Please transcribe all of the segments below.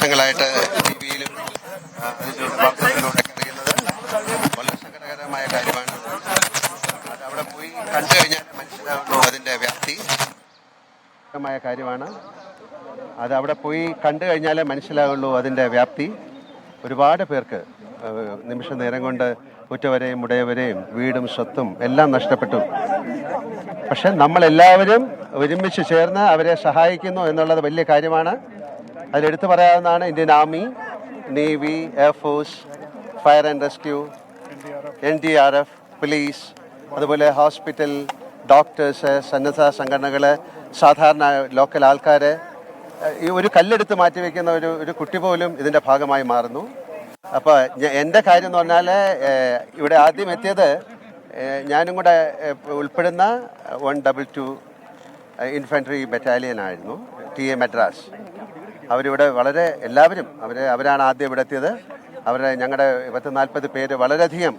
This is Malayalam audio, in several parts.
വർഷങ്ങളായിട്ട് ടി വിയിലും വാർത്തകളിലൂടെ അറിയുന്നത് വളരെ സങ്കടകരമായ കാര്യമാണ്. അത് അവിടെ പോയി കണ്ടു കഴിഞ്ഞാൽ മനസ്സിലാവുള്ളൂ അതിൻ്റെ വ്യാപ്തി. കാര്യമാണ് അത് അവിടെ പോയി കണ്ടു കഴിഞ്ഞാലേ മനസ്സിലാവുള്ളൂ അതിൻ്റെ വ്യാപ്തി. ഒരുപാട് പേർക്ക് നിമിഷ നേരം കൊണ്ട് ഉറ്റവരെയും ഉടയവരെയും വീടും സ്വത്തും എല്ലാം നഷ്ടപ്പെട്ടു. പക്ഷെ നമ്മളെല്ലാവരും ഒരുമിച്ച് ചേർന്ന് അവരെ സഹായിക്കുന്നു എന്നുള്ളത് വലിയ കാര്യമാണ്. അതിലെടുത്തു പറയാവുന്നതാണ് Indian army, navy, air force, fire and rescue, NDRF, police, അതുപോലെ ഹോസ്പിറ്റൽ, ഡോക്ടേഴ്സ്, സന്നദ്ധ സംഘടനകൾ, സാധാരണ ലോക്കൽ ആൾക്കാർ. ഈ ഒരു കല്ലെടുത്ത് മാറ്റിവെക്കുന്ന ഒരു കുട്ടി പോലും ഇതിൻ്റെ ഭാഗമായി മാറുന്നു. അപ്പോൾ എൻ്റെ കാര്യം എന്ന് പറഞ്ഞാൽ ഇവിടെ ആദ്യം എത്തിയത് ഞാനും കൂടെ ഉൾപ്പെടുന്ന 122 ഇൻഫൻട്രി ബറ്റാലിയൻ ആയിരുന്നു, TA മദ്രാസ്. അവരിവിടെ വളരെ എല്ലാവരും അവരാണ് ആദ്യം ഇവിടെ എത്തിയത്. ഞങ്ങളുടെ 40 പേര് വളരെയധികം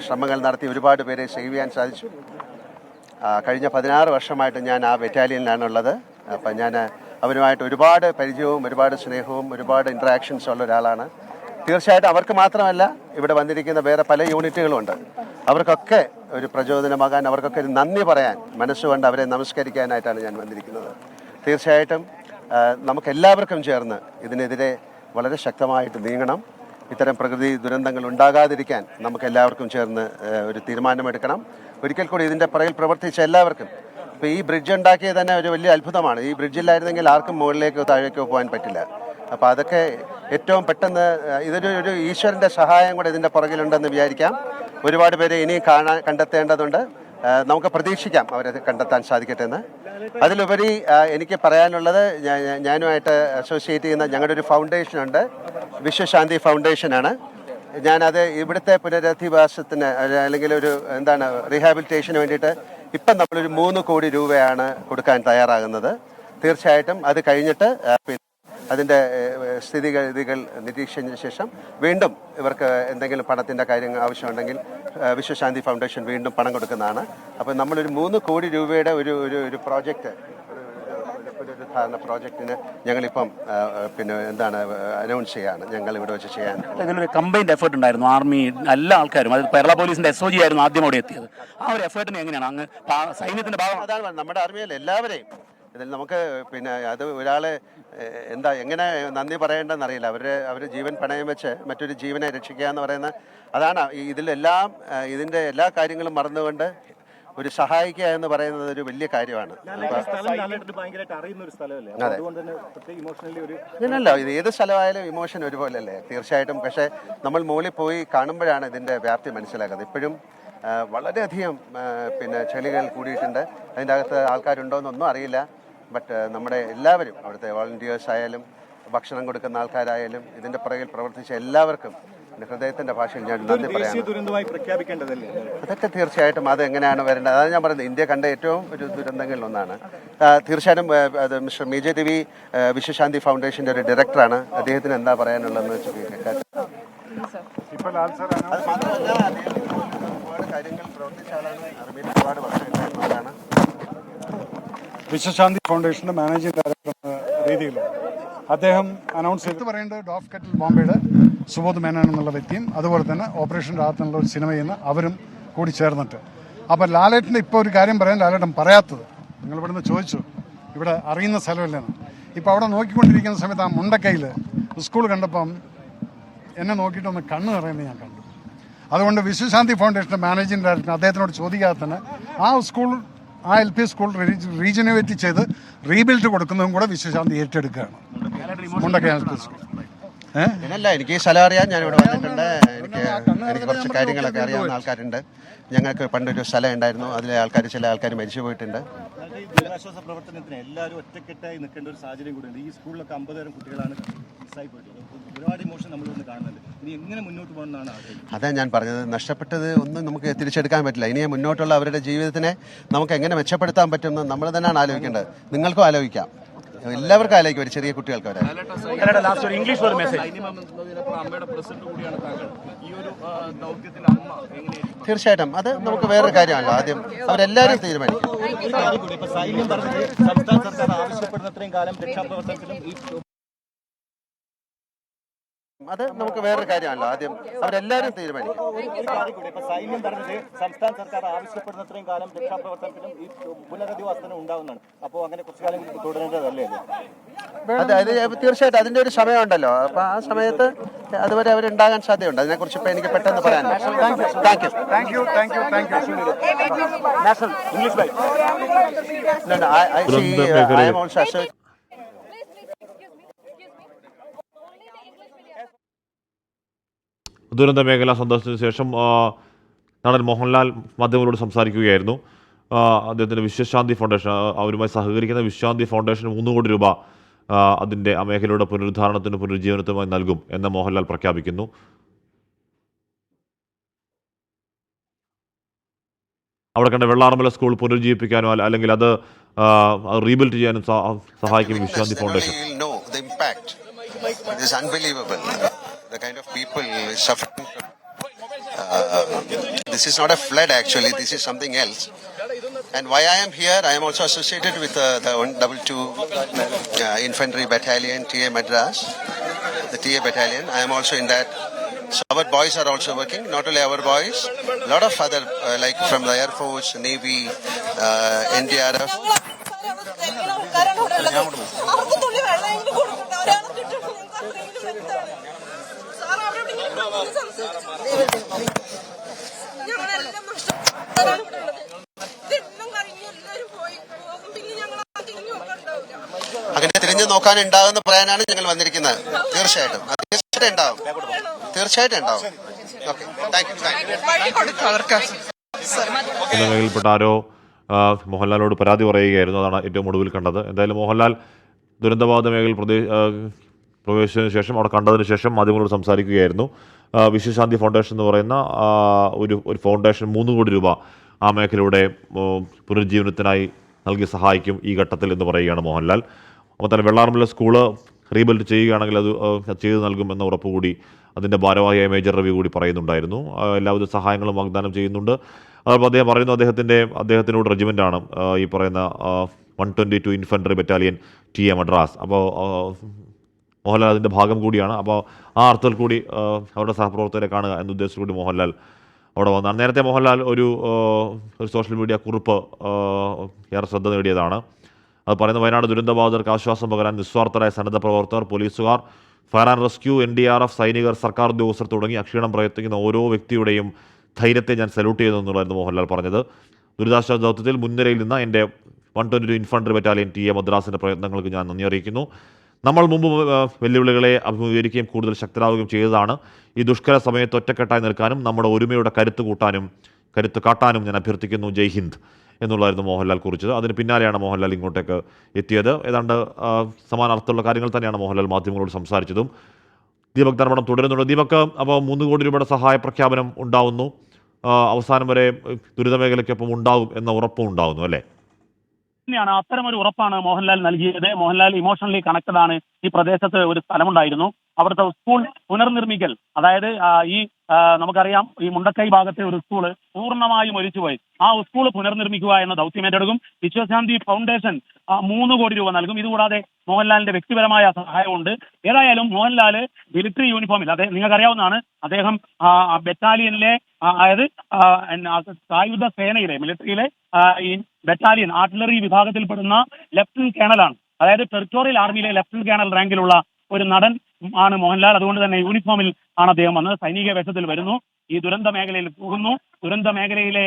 ശ്രമങ്ങൾ നടത്തി ഒരുപാട് പേരെ സേവ് ചെയ്യാൻ സാധിച്ചു. കഴിഞ്ഞ 16 വർഷമായിട്ട് ഞാൻ ആ ബറ്റാലിയനിലാണുള്ളത്. അപ്പം ഞാൻ അവരുമായിട്ട് ഒരുപാട് പരിചയവും ഒരുപാട് സ്നേഹവും ഒരുപാട് ഇൻട്രാക്ഷൻസും ഉള്ള ഒരാളാണ്. തീർച്ചയായിട്ടും അവർക്ക് മാത്രമല്ല, ഇവിടെ വന്നിരിക്കുന്ന വേറെ പല യൂണിറ്റുകളുമുണ്ട്. അവർക്കൊക്കെ ഒരു പ്രചോദനമാകാൻ, അവർക്കൊക്കെ ഒരു നന്ദി പറയാൻ, മനസ്സുകൊണ്ട് അവരെ നമസ്കരിക്കാനായിട്ടാണ് ഞാൻ വന്നിരിക്കുന്നത്. തീർച്ചയായിട്ടും നമുക്കെല്ലാവർക്കും ചേർന്ന് ഇതിനെതിരെ വളരെ ശക്തമായിട്ട് നീങ്ങണം. ഇത്തരം പ്രകൃതി ദുരന്തങ്ങൾ ഉണ്ടാകാതിരിക്കാൻ നമുക്കെല്ലാവർക്കും ചേർന്ന് ഒരു തീരുമാനമെടുക്കണം. ഒരിക്കൽ കൂടി ഇതിൻ്റെ പുറകിൽ പ്രവർത്തിച്ച എല്ലാവർക്കും. ഇപ്പോൾ ഈ ബ്രിഡ്ജ് ഉണ്ടാക്കിയത് തന്നെ ഒരു വലിയ അത്ഭുതമാണ്. ഈ ബ്രിഡ്ജില്ലായിരുന്നെങ്കിൽ ആർക്കും മുകളിലേക്കോ താഴേക്കോ പോകാൻ പറ്റില്ല. അപ്പോൾ അതൊക്കെ ഏറ്റവും പെട്ടെന്ന് ഒരു ഈശ്വരൻ്റെ സഹായം കൂടെ ഇതിൻ്റെ പുറകിലുണ്ടെന്ന് വിചാരിക്കാം. ഒരുപാട് പേരെ ഇനിയും കണ്ടെത്തേണ്ടതുണ്ട്. നമുക്ക് പ്രതീക്ഷിക്കാം അവരെ കണ്ടെത്താൻ സാധിക്കട്ടെ എന്ന്. അതിലുപരി എനിക്ക് പറയാനുള്ളത്, ഞാനുമായിട്ട് അസോസിയേറ്റ് ചെയ്യുന്ന ഞങ്ങളുടെ ഒരു ഫൗണ്ടേഷനുണ്ട്, വിശ്വശാന്തി ഫൗണ്ടേഷനാണ്. ഞാനത് ഇവിടുത്തെ പുനരധിവാസത്തിന് അല്ലെങ്കിൽ റീഹാബിലിറ്റേഷന് വേണ്ടിയിട്ട് ഇപ്പം നമ്മളൊരു 3 കോടി രൂപയാണ് കൊടുക്കാൻ തയ്യാറാകുന്നത്. തീർച്ചയായിട്ടും അത് കഴിഞ്ഞിട്ട് അതിൻ്റെ സ്ഥിതിഗതികൾ നിരീക്ഷിച്ചതിന് ശേഷം വീണ്ടും ഇവർക്ക് എന്തെങ്കിലും പണത്തിൻ്റെ കാര്യങ്ങൾ ആവശ്യമുണ്ടെങ്കിൽ വിശ്വശാന്തി ഫൗണ്ടേഷൻ വീണ്ടും പണം കൊടുക്കുന്നതാണ്. അപ്പോൾ നമ്മളൊരു 3 കോടി രൂപയുടെ ഒരു പ്രോജക്റ്റ്, പുനരുദ്ധാരണ പ്രോജക്റ്റിന് ഞങ്ങളിപ്പം അനൗൺസ് ചെയ്യാണ്, ഞങ്ങൾ ഇവിടെ വെച്ച് ചെയ്യാൻ. ഇതിലൊരു കമ്പൈൻഡ് എഫേർട്ട് ഉണ്ടായിരുന്നു. ആർമി എല്ലാ ആൾക്കാരും, അത് കേരള പോലീസിന്റെ SOG ആയിരുന്നു ആദ്യം അവിടെ എത്തിയത്. ആ ഒരു എഫേർട്ടിന് എങ്ങനെയാണ് അങ്ങ് സൈന്യത്തിന്റെ ഭാഗം? അതാണ് നമ്മുടെ ആർമിയിൽ എല്ലാവരെയും. ഇതിൽ നമുക്ക് അത് ഒരാളെ എങ്ങനെ നന്ദി പറയേണ്ടതെന്ന് അറിയില്ല. അവർ ജീവൻ പണയം വെച്ച് മറ്റൊരു ജീവനെ രക്ഷിക്കുക എന്ന് പറയുന്ന അതാണ് ഇതിൻ്റെ എല്ലാ കാര്യങ്ങളും മറന്നുകൊണ്ട് ഒരു സഹായിക്കുക എന്ന് പറയുന്നത് ഒരു വലിയ കാര്യമാണ്. ഇതിനല്ലോ, ഇത് ഏത് സ്ഥലമായാലും ഇമോഷൻ ഒരുപോലെ അല്ലേ? തീർച്ചയായിട്ടും. പക്ഷേ നമ്മൾ മുകളിൽ പോയി കാണുമ്പോഴാണ് ഇതിൻ്റെ വ്യാപ്തി മനസ്സിലാക്കുന്നത്. ഇപ്പോഴും വളരെയധികം ചെളികൾ കൂടിയിട്ടുണ്ട്. അതിൻ്റെ അകത്ത് ആൾക്കാരുണ്ടോയെന്നൊന്നും അറിയില്ല. ബട്ട് നമ്മുടെ എല്ലാവരും, അവിടുത്തെ വോളണ്ടിയേഴ്സ് ആയാലും ഭക്ഷണം കൊടുക്കുന്ന ആൾക്കാരായാലും ഇതിൻ്റെ പുറകിൽ പ്രവർത്തിച്ച എല്ലാവർക്കും ഹൃദയത്തിൻ്റെ ഭാഷയിൽ ഞാൻ നന്ദി പറയാം. അതൊക്കെ തീർച്ചയായിട്ടും അത് എങ്ങനെയാണ് വരേണ്ടത്, അതാണ് ഞാൻ പറയുന്നത്. ഇന്ത്യ കണ്ട ഏറ്റവും ഒരു ദുരന്തങ്ങളിൽ ഒന്നാണ്. തീർച്ചയായിട്ടും അത് മിസ്റ്റർ മേജർ രവി വിശ്വശാന്തി ഫൗണ്ടേഷൻ്റെ ഒരു ഡയറക്ടറാണ്. അദ്ദേഹത്തിന് എന്താ പറയാനുള്ളതെന്ന് വെച്ചാൽ ഒരുപാട് കാര്യങ്ങൾ പ്രവർത്തിച്ച ആളാണ്. അറബിയിൽ ഒരുപാട് വർഷമായിട്ടുള്ള ആളാണ്. വിശ്വശാന്തി ഫൗണ്ടേഷൻ്റെ മാനേജിംഗ് ഡയറക്ടർ എന്ന രീതിയിൽ അദ്ദേഹം അനൗൺസ് ചെയ്ത് പറയേണ്ടത് ഡോഫ് കെറ്റിൽ ബോംബെയുടെ സുബോധ് മേനോൻ എന്നുള്ള വ്യക്തിയും അതുപോലെ തന്നെ ഓപ്പറേഷൻ രാഹത്ത് എന്നുള്ള ഒരു സിനിമ ചെയ്യുന്ന അവരും കൂടി ചേർന്നിട്ട്. അപ്പോൾ ലാലേട്ടൻ്റെ ഇപ്പോൾ ഒരു കാര്യം പറയാൻ ലാലേട്ടൻ പറയാത്തത്, നിങ്ങൾ ഇവിടുന്ന് ചോദിച്ചു ഇവിടെ അറിയുന്ന സ്ഥലമല്ലെന്ന്. ഇപ്പോൾ അവിടെ നോക്കിക്കൊണ്ടിരിക്കുന്ന സമയത്ത് ആ മുണ്ടക്കയിൽ സ്കൂൾ കണ്ടപ്പം എന്നെ നോക്കിയിട്ടൊന്ന് കണ്ണ് നിറയുന്നത് ഞാൻ കണ്ടു. അതുകൊണ്ട് വിശ്വശാന്തി ഫൗണ്ടേഷൻ്റെ മാനേജിംഗ് ഡയറക്ടർ അദ്ദേഹത്തിനോട് ചോദിക്കാതെ തന്നെ ആ LP സ്കൂൾ റീജനുവേറ്റ് ചെയ്ത് റീബിൽഡ് കൊടുക്കുന്നതും കൂടെ വിശ്വശാന്തി ഏറ്റെടുക്കുകയാണ്. മുണ്ടക്കയ LP സ്കൂൾ എനിക്ക് ഈ സ്ഥലം അറിയാം. ഞാനിവിടെ വന്നിട്ടുണ്ട്. എനിക്ക് കുറച്ച് കാര്യങ്ങളൊക്കെ അറിയാവുന്ന ആൾക്കാരുണ്ട്. ഞങ്ങൾക്ക് പണ്ടൊരു സ്ഥലം ഉണ്ടായിരുന്നു. അതിലെ ചില ആൾക്കാർ മരിച്ചു പോയിട്ടുണ്ട്. ദുരിതാശ്വാസ പ്രവർത്തനത്തിന് എല്ലാവരും ഒറ്റക്കെട്ടായി നിൽക്കേണ്ട ഒരു സാഹചര്യം കൂടിയുണ്ട്. ഈ സ്കൂളിലൊക്കെ 50,000 കുട്ടികളാണ് മിസ്സായി പോയിട്ടുള്ളത്. ഒരുപാട് ഇമോഷൻ നമ്മളിന്ന് കാണുന്നുണ്ട്. ഇനി എങ്ങനെ മുന്നോട്ട് പോകണമെന്നാണ് ആഗ്രഹം? അതാ ഞാൻ പറഞ്ഞത്, നഷ്ടപ്പെട്ടത് ഒന്നും നമുക്ക് തിരിച്ചെടുക്കാൻ പറ്റില്ല. ഇനി മുന്നോട്ടുള്ള അവരുടെ ജീവിതത്തിനെ നമുക്ക് എങ്ങനെ മെച്ചപ്പെടുത്താൻ പറ്റുമെന്ന് നമ്മൾ തന്നെയാണ് ആലോചിക്കേണ്ടത്. നിങ്ങൾക്കും ആലോചിക്കാം, എല്ലാവർക്കും ആലോചിക്കും, ഒരു ചെറിയ കുട്ടികൾക്ക് വരെ. തീർച്ചയായിട്ടും അത് നമുക്ക് വേറൊരു കാര്യമല്ല. ആദ്യം അവരെല്ലാവരും തീരുമാനിക്കും. സൈന്യം പറഞ്ഞത് സംസ്ഥാന സർക്കാർ ആവശ്യപ്പെടുന്നത്രയും കാലം രക്ഷാപ്രവർത്തനത്തിലും ഈ അത് നമുക്ക് വേറൊരു കാര്യമല്ലോ. ആദ്യം അവരെല്ലാവരും തീരുമാനിക്കും. ഇപ്പൊ സൈന്യം പറഞ്ഞത് സംസ്ഥാന സർക്കാർ ആവശ്യപ്പെടുന്നത്രയും കാലം രക്ഷാപ്രവർത്തനത്തിനും ഈ പുനരധിവാസത്തിനും ഉണ്ടാവുന്നതാണ്. അപ്പോൾ അങ്ങനെ കുറച്ചു കാലം തുടരേണ്ടതല്ലേ? അതായത് തീർച്ചയായിട്ടും അതിന്റെ ഒരു സമയമുണ്ടല്ലോ. അപ്പൊ ആ സമയത്ത് അതുവരെ അവരുണ്ടാകാൻ സാധ്യതയുണ്ട്. അതിനെക്കുറിച്ച് ഇപ്പൊ എനിക്ക് പെട്ടെന്ന് പറയാനില്ല. I am also associated. ദുരന്ത മേഖല സന്ദർശനത്തിന് ശേഷം നടൻ മോഹൻലാൽ മാധ്യമങ്ങളോട് സംസാരിക്കുകയായിരുന്നു. അദ്ദേഹത്തിൻ്റെ വിശ്വശാന്തി ഫൗണ്ടേഷൻ, അവരുമായി സഹകരിക്കുന്ന വിശ്വശാന്തി ഫൗണ്ടേഷൻ 3 കോടി രൂപ അതിൻ്റെ ആ മേഖലയുടെ പുനരുദ്ധാരണത്തിനും പുനരുജ്ജീവനത്തിനുമായി നൽകും എന്ന് മോഹൻലാൽ പ്രഖ്യാപിക്കുന്നു. അവിടെ കണ്ട വെള്ളാറമ്മല സ്കൂൾ പുനരുജ്ജീവിപ്പിക്കാനോ അല്ലെങ്കിൽ അത് റീബിൽഡ് ചെയ്യാനും സഹായിക്കും വിശ്വശാന്തി foundation. It is unbelievable. The kind of people suffering. This is not a flood actually. This is something else. And why I am here, I am also associated with the 122 Infantry Battalion, TA Madras, the TA Battalion. I am also in that. So our boys are also working. Not only our boys, a lot of other like from the Air Force, Navy, NDRF. അങ്ങനെ തിരിഞ്ഞു നോക്കാൻ ഉണ്ടാകുന്ന പറയാനാണ് ഞങ്ങൾ വന്നിരിക്കുന്നത്. തീർച്ചയായിട്ടും തീർച്ചയായിട്ടും ഉണ്ടാവും. Okay, thank you. മേഖലയിൽപ്പെട്ട ആരോ മോഹൻലാലിനോട് പരാതി പറയുകയായിരുന്നു. അതാണ് ഏറ്റവും ഒടുവിൽ കണ്ടത്. എന്തായാലും മോഹൻലാൽ ദുരന്തബാധിത മേഖലയിൽ പ്രവേശിച്ചതിന് ശേഷം അവിടെ കണ്ടതിന് ശേഷം മാധ്യമങ്ങളോട് സംസാരിക്കുകയായിരുന്നു. വിശ്വശാന്തി ഫൗണ്ടേഷൻ എന്ന് പറയുന്ന ഒരു ഫൗണ്ടേഷൻ 3 കോടി രൂപ ആ മേഖലയുടെ പുനരുജ്ജീവനത്തിനായി നൽകി സഹായിക്കും ഈ ഘട്ടത്തിൽ എന്ന് പറയുകയാണ് മോഹൻലാൽ. അപ്പോൾ തന്നെ വെള്ളാറമ്മല സ്കൂള് റീബിൽഡ് ചെയ്യുകയാണെങ്കിൽ അത് ചെയ്തു നൽകുമെന്ന ഉറപ്പുകൂടി അതിൻ്റെ ഭാരവാഹിയായ മേജർ രവി കൂടി പറയുന്നുണ്ടായിരുന്നു. എല്ലാവിധ സഹായങ്ങളും വാഗ്ദാനം ചെയ്യുന്നുണ്ട്. അതോടൊപ്പം അദ്ദേഹം പറയുന്നു അദ്ദേഹത്തിനോട് റെജിമെൻ്റാണ് ഈ പറയുന്ന 122 ഇൻഫൻട്രി ബറ്റാലിയൻ TA മദ്രാസ്. അപ്പോൾ മോഹൻലാൽ അതിൻ്റെ ഭാഗം കൂടിയാണ്. അപ്പോൾ ആ അർത്ഥത്തിൽ കൂടി അവരുടെ സഹപ്രവർത്തകരെ കാണുക എന്ന ഉദ്ദേശത്തിൽ കൂടി മോഹൻലാൽ അവിടെ വന്നതാണ്. നേരത്തെ മോഹൻലാൽ ഒരു സോഷ്യൽ മീഡിയ കുറിപ്പ് ഏറെ ശ്രദ്ധ നേടിയതാണ്. അത് പറയുന്നത് വയനാട് ദുരന്തബാധിതർക്ക് ആശ്വാസം പകരാൻ നിസ്വാർത്ഥരായ സന്നദ്ധ പ്രവർത്തകർ, പോലീസുകാർ, ഫയർ ആൻഡ് റെസ്ക്യൂ, NDRF, സൈനികർ, സർക്കാർ ഉദ്യോഗസ്ഥർ തുടങ്ങി അക്ഷീണം പ്രയത്നിക്കുന്ന ഓരോ വ്യക്തിയുടെയും ധൈര്യത്തെ ഞാൻ സല്യൂട്ട് ചെയ്യുന്നു എന്നുള്ളതായിരുന്നു മോഹൻലാൽ പറഞ്ഞത്. ദുരിതാശ്വാസ ദൗത്യത്തിൽ മുൻനിരയിൽ നിന്ന് എൻ്റെ 122 ഇൻഫൻട്രി ബറ്റാലിയൻ TA മദ്രാസിൻ്റെ പ്രയത്നങ്ങൾക്ക് ഞാൻ നന്ദി അറിയിക്കുന്നു. നമ്മൾ മുമ്പ് വെല്ലുവിളികളെ അഭിമുഖീകരിക്കുകയും കൂടുതൽ ശക്തരാവുകയും ചെയ്തതാണ്. ഈ ദുഷ്കര സമയത്ത് ഒറ്റക്കെട്ടായി നിൽക്കാനും നമ്മുടെ ഒരുമയുടെ കരുത്ത് കാട്ടാനും ഞാൻ അഭ്യർത്ഥിക്കുന്നു. ജയ് ഹിന്ദ് എന്നുള്ളതായിരുന്നു മോഹൻലാൽ കുറിച്ചത്. അതിന് പിന്നാലെയാണ് മോഹൻലാൽ ഇങ്ങോട്ടേക്ക് എത്തിയത്. ഏതാണ്ട് സമാനാർത്ഥമുള്ള കാര്യങ്ങൾ തന്നെയാണ് മോഹൻലാൽ മാധ്യമങ്ങളോട് സംസാരിച്ചതും. ദീപക് ധർമ്മടം തുടരുന്നുണ്ട്. ദീപക്, അപ്പോൾ 3 കോടി രൂപയുടെ സഹായ പ്രഖ്യാപനം ഉണ്ടാവുന്നു. അവസാനം വരെ ദുരിതമേഖലയ്ക്കൊപ്പം ഉണ്ടാവും എന്ന ഉറപ്പും ഉണ്ടാവുന്നു അല്ലേ? തന്നെയാണ്, അത്തരമൊരു ഉറപ്പാണ് മോഹൻലാൽ നൽകിയത്. മോഹൻലാൽ ഇമോഷണലി കണക്റ്റഡ് ആണ്. ഈ പ്രദേശത്ത് ഒരു സ്ഥലമുണ്ടായിരുന്നു, അവിടുത്തെ സ്കൂൾ പുനർനിർമ്മിക്കൽ. അതായത് നമുക്കറിയാം, ഈ മുണ്ടക്കൈ ഭാഗത്തെ ഒരു സ്കൂള് പൂർണ്ണമായും ഒലിച്ചുപോയി. ആ സ്കൂൾ പുനർനിർമ്മിക്കുക എന്ന ദൗത്യം ഏറ്റെടുക്കും. വിശ്വശാന്തി ഫൗണ്ടേഷൻ 3 കോടി രൂപ നൽകും. ഇതുകൂടാതെ മോഹൻലാലിന്റെ വ്യക്തിപരമായ സഹായമുണ്ട്. ഏതായാലും മോഹൻലാൽ മിലിറ്ററി യൂണിഫോമിൽ, നിങ്ങൾക്കറിയാവുന്നതാണ്, അദ്ദേഹം ബറ്റാലിയനിലെ, അതായത് സായുധ സേനയിലെ മിലിറ്ററിയിലെ ഈ ബറ്റാലിയൻ ആർട്ടിലറി വിഭാഗത്തിൽപ്പെടുന്ന ലെഫ്റ്റനന്റ് കേണലാണ്. അതായത് ടെറിട്ടോറിയൽ ആർമിയിലെ ലെഫ്റ്റനന്റ് കേണൽ റാങ്കിലുള്ള ഒരു നടൻ ആണ് മോഹൻലാൽ. അതുകൊണ്ട് തന്നെ യൂണിഫോമിൽ ആണ് അദ്ദേഹം വന്നത്. സൈനിക വേഷത്തിൽ വരുന്നു, ഈ ദുരന്ത മേഖലയിൽ പോകുന്നു, ദുരന്ത മേഖലയിലെ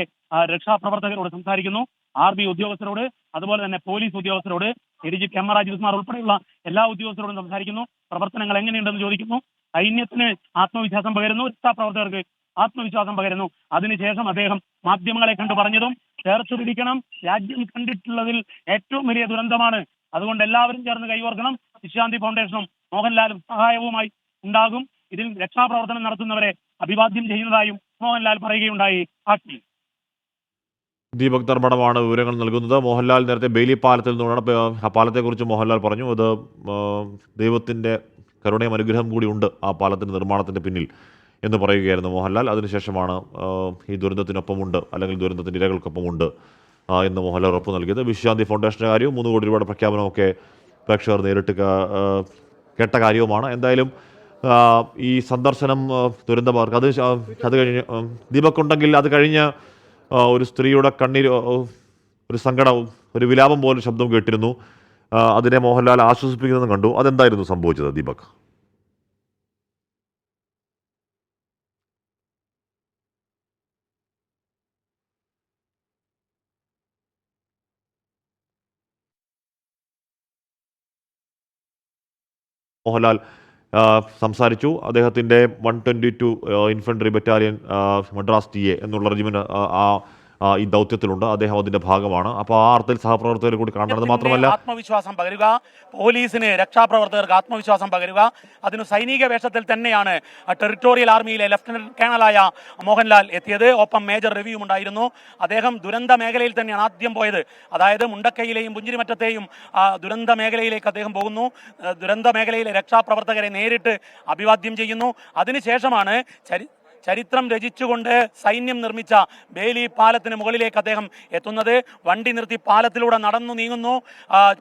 രക്ഷാപ്രവർത്തകരോട് സംസാരിക്കുന്നു, RB ഉദ്യോഗസ്ഥരോട്, അതുപോലെ തന്നെ പോലീസ് ഉദ്യോഗസ്ഥരോട്, ADG എം രാജീവ് കുമാർ ഉൾപ്പെടെയുള്ള എല്ലാ ഉദ്യോഗസ്ഥരോടും സംസാരിക്കുന്നു. പ്രവർത്തനങ്ങൾ എങ്ങനെയുണ്ടെന്ന് ചോദിക്കുന്നു. സൈന്യത്തിന് ആത്മവിശ്വാസം പകരുന്നു, രക്ഷാപ്രവർത്തകർക്ക് ആത്മവിശ്വാസം പകരുന്നു. അതിനുശേഷം അദ്ദേഹം മാധ്യമങ്ങളെ കണ്ടു പറഞ്ഞതും ചേർത്ത് പിടിക്കണം, രാജ്യം കണ്ടിട്ടുള്ളതിൽ ഏറ്റവും വലിയ ദുരന്തമാണ്, അതുകൊണ്ട് എല്ലാവരും ചേർന്ന് കൈകോർക്കണം. വിശ്വശാന്തി ഫൗണ്ടേഷനും മോഹൻലാലും സഹായവുമായി ഉണ്ടാകും. ഇതിൽ രക്ഷാപ്രവർത്തനം നടത്തുന്നവരെ അഭിവാദ്യം ചെയ്യുന്നതായും മോഹൻലാൽ പറയുകയുണ്ടായി. ദീപക് ധർമ്മടമാണ് വിവരങ്ങൾ നൽകുന്നത്. മോഹൻലാൽ നേരത്തെ ബെയിലി പാലത്തിൽ നിന്നാണ്, ആ പാലത്തെക്കുറിച്ച് മോഹൻലാൽ പറഞ്ഞു, അത് ദൈവത്തിൻ്റെ കരുണയും അനുഗ്രഹം കൂടി ഉണ്ട് ആ പാലത്തിൻ്റെ നിർമ്മാണത്തിൻ്റെ പിന്നിൽ എന്ന് പറയുകയായിരുന്നു മോഹൻലാൽ. അതിനുശേഷമാണ് ഈ ദുരന്തത്തിനൊപ്പമുണ്ട്, അല്ലെങ്കിൽ ദുരന്തത്തിൻ്റെ ഇരകൾക്കൊപ്പമുണ്ട് എന്ന് മോഹൻലാൽ ഉറപ്പ് നൽകിയത്. വിശ്വശാന്തി ഫൗണ്ടേഷൻ്റെ കാര്യവും 3 കോടി രൂപയുടെ പ്രഖ്യാപനമൊക്കെ പ്രേക്ഷകർ നേരിട്ട് കേട്ട കാര്യവുമാണ്. എന്തായാലും ഈ സന്ദർശനം ദുരന്തമാർക്ക് അത് കഴിഞ്ഞ് ദീപക് ഉണ്ടെങ്കിൽ അത് കഴിഞ്ഞ് ഒരു സ്ത്രീയുടെ കണ്ണീർ, ഒരു സങ്കടവും ഒരു വിലാപം പോലെ ശബ്ദം കേട്ടിരുന്നു. അതിനെ മോഹൻലാൽ ആശ്വസിപ്പിക്കുന്നതെന്ന് കണ്ടു. അതെന്തായിരുന്നു സംഭവിച്ചത് ദീപക്? മോഹൻലാൽ സംസാരിച്ചു. അദ്ദേഹത്തിൻ്റെ 122 ഇൻഫൻട്രി ബറ്റാലിയൻ മദ്രാസ് TA എന്നുള്ള റെജിമെൻ്റ് ഈ ദൗത്യത്തിലുണ്ട്. അദ്ദേഹം അതിൻ്റെ ഭാഗമാണ്. അപ്പോൾ ആ അർത്ഥത്തിൽ സഹപ്രവർത്തകരെ കൂടി കാണുന്നത് മാത്രമല്ല, ആത്മവിശ്വാസം പകരുക, പോലീസിന്, രക്ഷാപ്രവർത്തകർക്ക് ആത്മവിശ്വാസം പകരുക. അതിന് സൈനിക വേഷത്തിൽ തന്നെയാണ് ടെറിട്ടോറിയൽ ആർമിയിലെ ലഫ്റ്റനന്റ് കേണലായ മോഹൻലാൽ എത്തിയത്. ഒപ്പം മേജർ രവിയും ഉണ്ടായിരുന്നു. അദ്ദേഹം ദുരന്ത മേഖലയിൽ തന്നെയാണ് ആദ്യം പോയത്. അതായത് മുണ്ടക്കൈയിലെയും പുഞ്ചിരിമറ്റത്തെയും ദുരന്ത മേഖലയിലേക്ക് അദ്ദേഹം പോകുന്നു. ദുരന്ത മേഖലയിലെ രക്ഷാപ്രവർത്തകരെ നേരിട്ട് അഭിവാദ്യം ചെയ്യുന്നു. അതിനുശേഷമാണ് ചരിത്രം രചിച്ചുകൊണ്ട് സൈന്യം നിർമ്മിച്ച ബേലി പാലത്തിന് മുകളിലേക്ക് അദ്ദേഹം എത്തുന്നത്. വണ്ടി നിർത്തി പാലത്തിലൂടെ നടന്നു നീങ്ങുന്നു.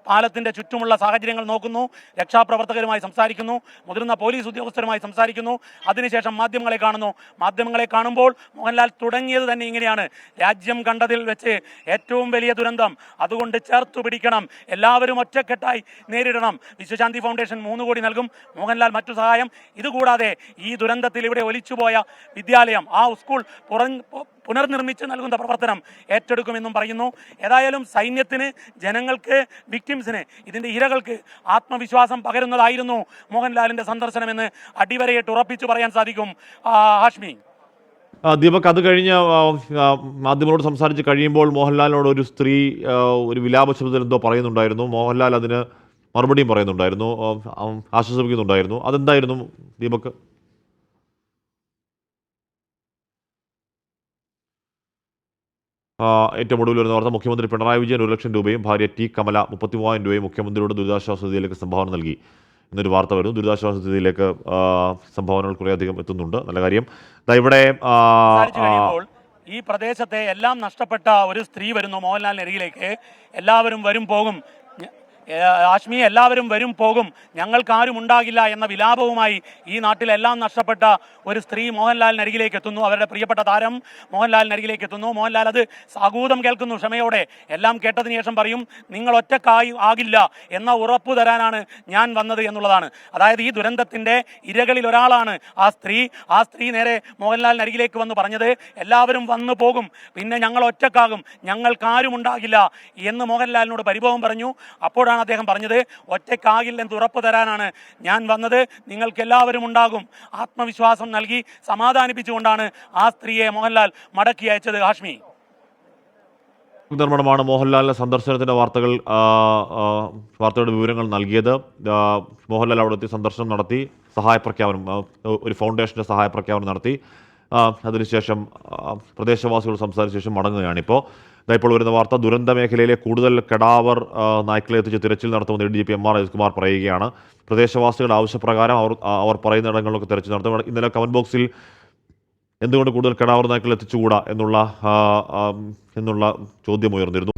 പാലത്തിൻ്റെ ചുറ്റുമുള്ള സാഹചര്യങ്ങൾ നോക്കുന്നു. രക്ഷാപ്രവർത്തകരുമായി സംസാരിക്കുന്നു. മുതിർന്ന പോലീസ് ഉദ്യോഗസ്ഥരുമായി സംസാരിക്കുന്നു. അതിനുശേഷം മാധ്യമങ്ങളെ കാണുന്നു. മാധ്യമങ്ങളെ കാണുമ്പോൾ മോഹൻലാൽ തുടങ്ങിയത് തന്നെ ഇങ്ങനെയാണ്: രാജ്യം കണ്ടതിൽ വെച്ച് ഏറ്റവും വലിയ ദുരന്തം, അതുകൊണ്ട് ചേർത്തു പിടിക്കണം, എല്ലാവരും ഒറ്റക്കെട്ടായി നേരിടണം. വിശ്വശാന്തി ഫൗണ്ടേഷൻ 3 കോടി നൽകും. മോഹൻലാൽ മറ്റു സഹായം. ഇതുകൂടാതെ ഈ ദുരന്തത്തിൽ ഇവിടെ ഒലിച്ചുപോയ വിദ്യാലയം, ആ സ്കൂൾ പുനർനിർമ്മിച്ച് നൽകുന്ന പ്രവർത്തനം ഏറ്റെടുക്കുമെന്നും പറയുന്നു. ഏതായാലും സൈന്യത്തിന്, ജനങ്ങൾക്ക്, വിക്ടിംസിന്, ഇതിൻ്റെ ഇരകൾക്ക് ആത്മവിശ്വാസം പകരുന്നതായിരുന്നു മോഹൻലാലിൻ്റെ സന്ദർശനമെന്ന് അടിവരയിട്ട് ഉറപ്പിച്ചു പറയാൻ സാധിക്കും. ഹാഷ്മി, ദീപക്, അത് കഴിഞ്ഞ് മാധ്യമങ്ങളോട് സംസാരിച്ച് കഴിയുമ്പോൾ മോഹൻലാലിനോട് ഒരു സ്ത്രീ ഒരു വിലാപ ശബ്ദത്തിൽ എന്തോ പറയുന്നുണ്ടായിരുന്നു. മോഹൻലാൽ അതിന് മറുപടിയും പറയുന്നുണ്ടായിരുന്നു, ആശ്വസിപ്പിക്കുന്നുണ്ടായിരുന്നു. അതെന്തായിരുന്നു ദീപക്? ഏറ്റവും ഒടുവിൽ വരുന്ന വാർത്ത: മുഖ്യമന്ത്രി പിണറായി വിജയൻ 1 ലക്ഷം രൂപയും ഭാര്യ ടി കമല 33,000 രൂപയും മുഖ്യമന്ത്രിയുടെ ദുരിതാശ്വാസ നിധിയിലേക്ക് സംഭാവന നൽകി എന്നൊരു വാർത്ത വരുന്നു. ദുരിതാശ്വാസ നിധിയിലേക്ക് സംഭാവനകൾ കുറേയധികം എത്തുന്നുണ്ട്. നല്ല കാര്യം. ഇവിടെ ഈ പ്രദേശത്തെ എല്ലാം നഷ്ടപ്പെട്ട ഒരു സ്ത്രീ വരുന്നു മോഹൻലാലിന് അരികിലേക്ക്. എല്ലാവരും വരും പോകും, ആശ്മി, എല്ലാവരും വരും പോകും, ഞങ്ങൾക്കാരും ഉണ്ടാകില്ല എന്ന വിലാപവുമായി ഈ നാട്ടിലെല്ലാം നഷ്ടപ്പെട്ട ഒരു സ്ത്രീ മോഹൻലാലിന് അരികിലേക്ക് എത്തുന്നു. അവരുടെ പ്രിയപ്പെട്ട താരം മോഹൻലാലിന് അരികിലേക്ക് എത്തുന്നു. മോഹൻലാൽ അത് സാഗൂതം കേൾക്കുന്നു, ക്ഷമയോടെ. എല്ലാം കേട്ടതിന് ശേഷം പറയും: നിങ്ങൾ ഒറ്റക്കായി ആകില്ല എന്ന ഉറപ്പ് തരാനാണ് ഞാൻ വന്നത് എന്നുള്ളതാണ്. അതായത് ഈ ദുരന്തത്തിൻ്റെ ഇരകളിൽ ഒരാളാണ് ആ സ്ത്രീ. ആ സ്ത്രീ നേരെ മോഹൻലാലിന് അരികിലേക്ക് വന്ന് പറഞ്ഞത്: എല്ലാവരും വന്നു പോകും, പിന്നെ ഞങ്ങൾ ഒറ്റക്കാകും, ഞങ്ങൾക്കാരും ഉണ്ടാകില്ല എന്ന് മോഹൻലാലിനോട് പരിഭവം പറഞ്ഞു. അപ്പോഴാണ് അദ്ദേഹം പറഞ്ഞത്: ഒറ്റക്കാകില്ലെന്ന് ഉറപ്പ് തരാനാണ് ഞാൻ വന്നത്, നിങ്ങൾക്ക് എല്ലാവരും ഉണ്ടാകും. ആത്മവിശ്വാസം നൽകി സമാധാനിപ്പിച്ചുകൊണ്ടാണ് ആ സ്ത്രീയെ മോഹൻലാൽ മടക്കി അയച്ചത്. ഹാഷ്മി, നിർമ്മാണമാണ് മോഹൻലാലിന്റെ സന്ദർശനത്തിന്റെ വാർത്തയുടെ വിവരങ്ങൾ നൽകിയത്. മോഹൻലാൽ അവിടുത്തെ സന്ദർശനം നടത്തി, സഹായ പ്രഖ്യാപനം, ഒരു ഫൗണ്ടേഷന്റെ സഹായ പ്രഖ്യാപനം നടത്തി. അതിനുശേഷം പ്രദേശവാസികൾ സംസാരിച്ച ശേഷം മടങ്ങുകയാണിപ്പോൾ. ഇപ്പോൾ വരുന്ന വാർത്ത: ദുരന്ത മേഖലയിലെ കൂടുതൽ കെടാവർ നായ്ക്കളെ എത്തിച്ച് തിരച്ചിൽ നടത്തുമെന്ന് DGP MR അജിത്കുമാർ പറയുകയാണ്. പ്രദേശവാസികളുടെ ആവശ്യപ്രകാരം അവർ പറയുന്ന ഇടങ്ങളിലൊക്കെ തിരച്ചിൽ നടത്തും. ഇന്നലെ കമന്റ് ബോക്സിൽ എന്തുകൊണ്ട് കൂടുതൽ കെടാവർ നായ്ക്കൾ എത്തിച്ചുകൂടാ എന്നുള്ള ചോദ്യം ഉയർന്നിരുന്നു.